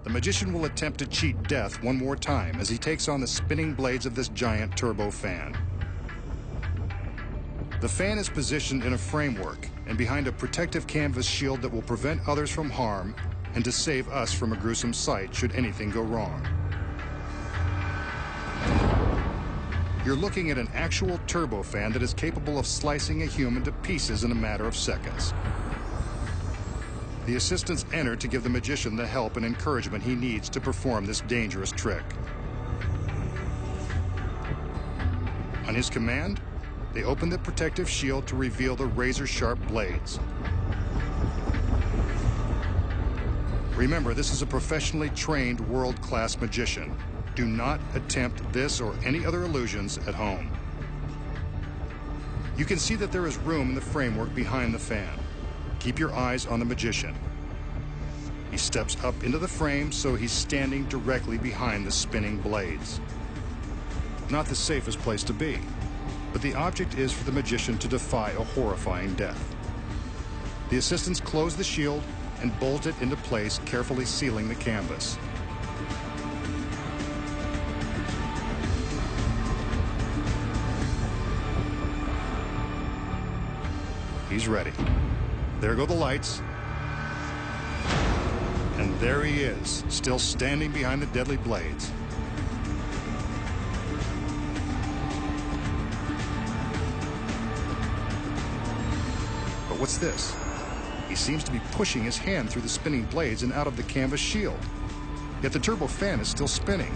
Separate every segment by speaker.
Speaker 1: The magician will attempt to cheat death one more time as he takes on the spinning blades of this giant turbo fan. The fan is positioned in a framework and behind a protective canvas shield that will prevent others from harm and to save us from a gruesome sight should anything go wrong. You're looking at an actual turbofan that is capable of slicing a human to pieces in a matter of seconds. The assistants enter to give the magician the help and encouragement he needs to perform this dangerous trick. On his command, they open the protective shield to reveal the razor-sharp blades. Remember, this is a professionally trained world-class magician. Do not attempt this or any other illusions at home. You can see that there is room in the framework behind the fan. Keep your eyes on the magician. He steps up into the frame, so he's standing directly behind the spinning blades. Not the safest place to be, but the object is for the magician to defy a horrifying death. The assistants close the shield and bolt it into place, carefully sealing the canvas. He's ready. There go the lights. And there he is, still standing behind the deadly blades. But what's this? He seems to be pushing his hand through the spinning blades and out of the canvas shield. Yet the turbo fan is still spinning.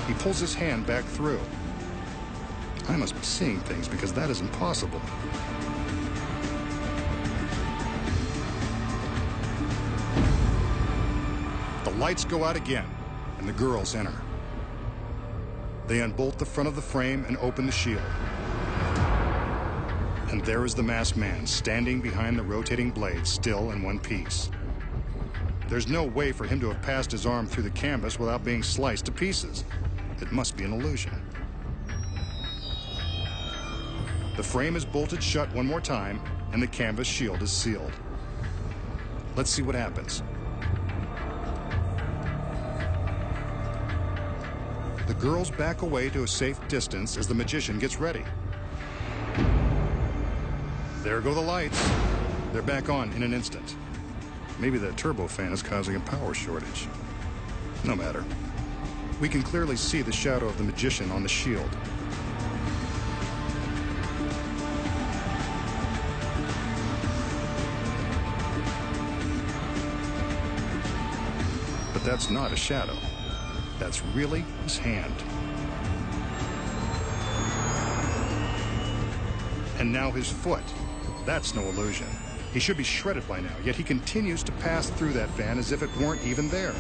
Speaker 1: He pulls his hand back through. I must be seeing things because that is impossible. The lights go out again, and the girls enter. They unbolt the front of the frame and open the shield. And there is the masked man standing behind the rotating blade, still in one piece. There's no way for him to have passed his arm through the canvas without being sliced to pieces. It must be an illusion. The frame is bolted shut one more time, and the canvas shield is sealed. Let's see what happens. The girls back away to a safe distance as the magician gets ready. There go the lights. They're back on in an instant. Maybe that turbofan is causing a power shortage. No matter. We can clearly see the shadow of the magician on the shield. But that's not a shadow. That's really his hand. And now his foot. That's no illusion. He should be shredded by now, yet he continues to pass through that fan as if it weren't even there.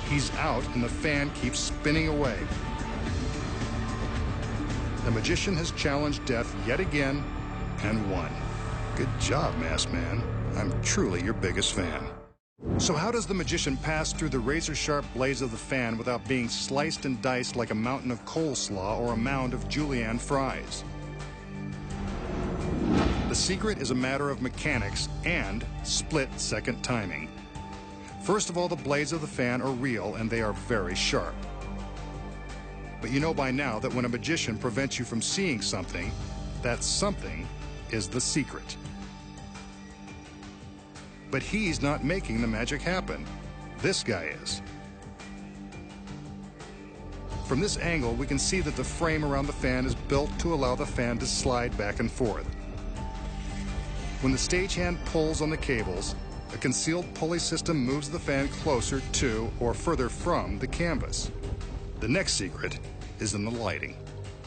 Speaker 1: He's out, and the fan keeps spinning away. The magician has challenged death yet again and won. Good job, Masked Man. I'm truly your biggest fan. So how does the magician pass through the razor-sharp blades of the fan without being sliced and diced like a mountain of coleslaw or a mound of julienne fries? The secret is a matter of mechanics and split-second timing. First of all, the blades of the fan are real and they are very sharp. But you know by now that when a magician prevents you from seeing something, that something is the secret. But he's not making the magic happen. This guy is. From this angle, we can see that the frame around the fan is built to allow the fan to slide back and forth. When the stagehand pulls on the cables, a concealed pulley system moves the fan closer to or further from the canvas. The next secret is in the lighting.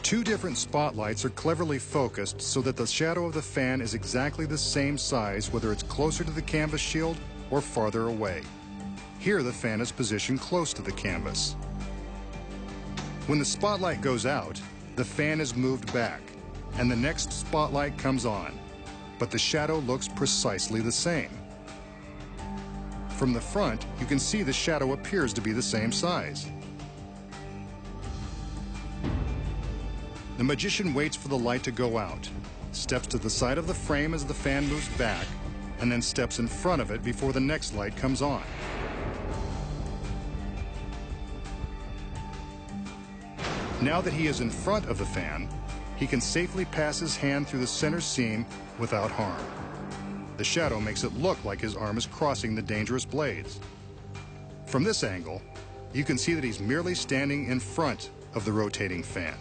Speaker 1: Two different spotlights are cleverly focused so that the shadow of the fan is exactly the same size whether it's closer to the canvas shield or farther away. Here the fan is positioned close to the canvas. When the spotlight goes out, the fan is moved back, and the next spotlight comes on, but the shadow looks precisely the same. From the front, you can see the shadow appears to be the same size. The magician waits for the light to go out, steps to the side of the frame as the fan moves back, and then steps in front of it before the next light comes on. Now that he is in front of the fan, he can safely pass his hand through the center seam without harm. The shadow makes it look like his arm is crossing the dangerous blades. From this angle, you can see that he's merely standing in front of the rotating fan.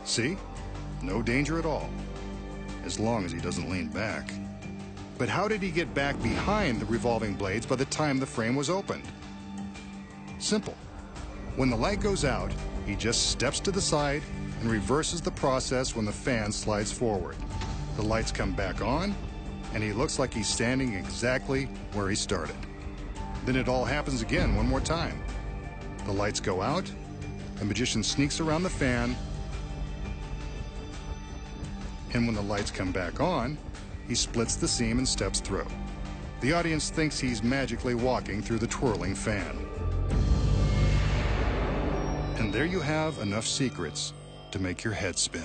Speaker 1: See? No danger at all, as long as he doesn't lean back. But how did he get back behind the revolving blades by the time the frame was opened? Simple. When the light goes out, he just steps to the side and reverses the process when the fan slides forward. The lights come back on, and he looks like he's standing exactly where he started. Then it all happens again one more time. The lights go out, the magician sneaks around the fan, and when the lights come back on, he splits the seam and steps through. The audience thinks he's magically walking through the twirling fan. And there you have enough secrets to make your head spin.